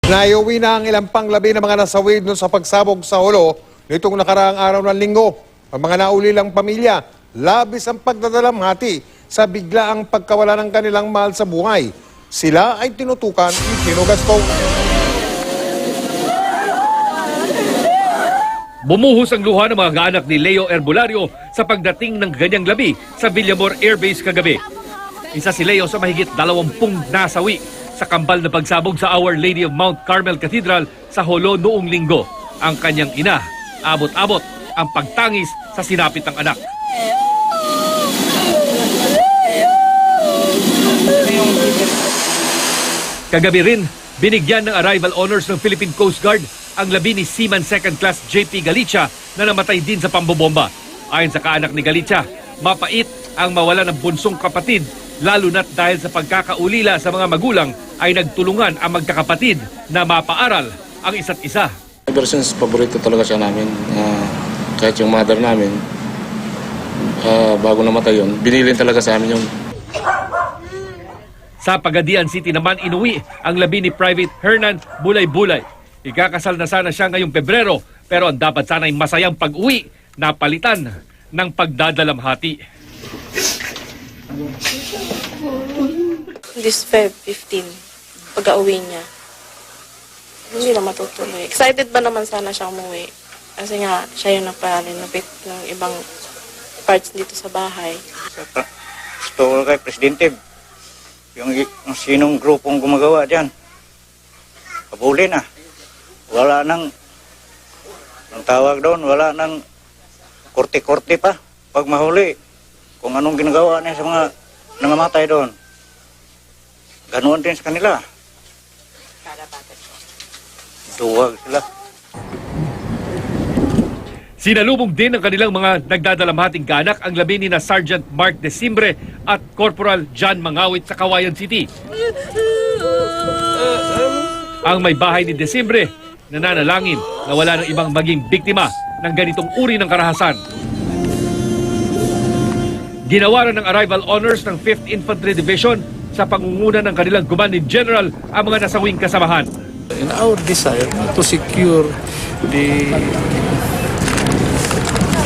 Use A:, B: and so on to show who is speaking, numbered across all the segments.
A: Naiuwi na ang ilang panglabi ng mga nasawid nun sa pagsabog sa Holo nitong nakaraang araw ng linggo. Ang mga naulilang pamilya, labis ang pagdadalamhati sa biglaang pagkawala ng kanilang mahal sa buhay. Sila ay tinutukan ni Chino Gaston.
B: Bumuhos ang luha ng mga kaanak ni Leo Herbolario sa pagdating ng ganyang labi sa Villamor Air Base kagabi. Isa si Leo sa mahigit 20 nasawi sa kambal na pagsabog sa Our Lady of Mount Carmel Cathedral sa Holo noong linggo. Ang kanyang ina, abot-abot ang pagtangis sa sinapit ng anak. Kagabi rin, binigyan ng arrival honors ng Philippine Coast Guard ang labi ni Seaman 2nd Class JP Galicia na namatay din sa pambobomba. Ayon sa kaanak ni Galicia, mapait ang mawala ng bunsong kapatid, lalo na't dahil sa pagkakaulila sa mga magulang ay nagtulungan ang magkakapatid na mapaaral ang isa't isa.
C: Ever since, paborito talaga siya namin. Kahit yung mother namin, bago namatay yun, binilin talaga sa amin yun.
B: Sa Pagadian City naman inuwi ang labi ni Private Hernan Bulay-Bulay. Ikakasal na sana siya ngayong Pebrero, pero ang dapat sana'y masayang pag-uwi na palitan ng pagdadalamhati.
D: This Feb 15, pag-auwi niya, hindi na matutuloy. Excited ba naman sana siya umuwi? Kasi nga, siya yung nagpalinapit ng ibang parts dito sa bahay.
E: Gusto ko kay Presidente, yung sinong grupong gumagawa dyan, kabuli na. Wala nang, ang tawag doon, wala nang korte-korte pa pag mahuli. Kung anong ginagawa niya sa mga nangamatay doon. Ganoon din sa kanila. Duwag sila.
B: Sinalubong din ng kanilang mga nagdadalamhating kaanak ang labi ni na Sergeant Mark Desimbre at Corporal John Mangawit sa Kawayan City. Ang may bahay ni Desimbre nananalangin na wala ng ibang maging biktima ng ganitong uri ng karahasan. Ginawaran ng arrival honors ng 5th Infantry Division sa pangunguna ng kanilang Commanding General ang mga nasawing kasamahan.
F: In our desire to secure the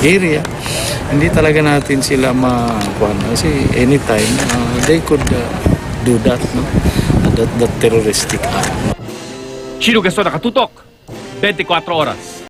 F: area, hindi talaga natin sila makuha. Kasi anytime they could do that, no? That terroristic act.
B: Chino Gaston, nakatutok, 24 oras.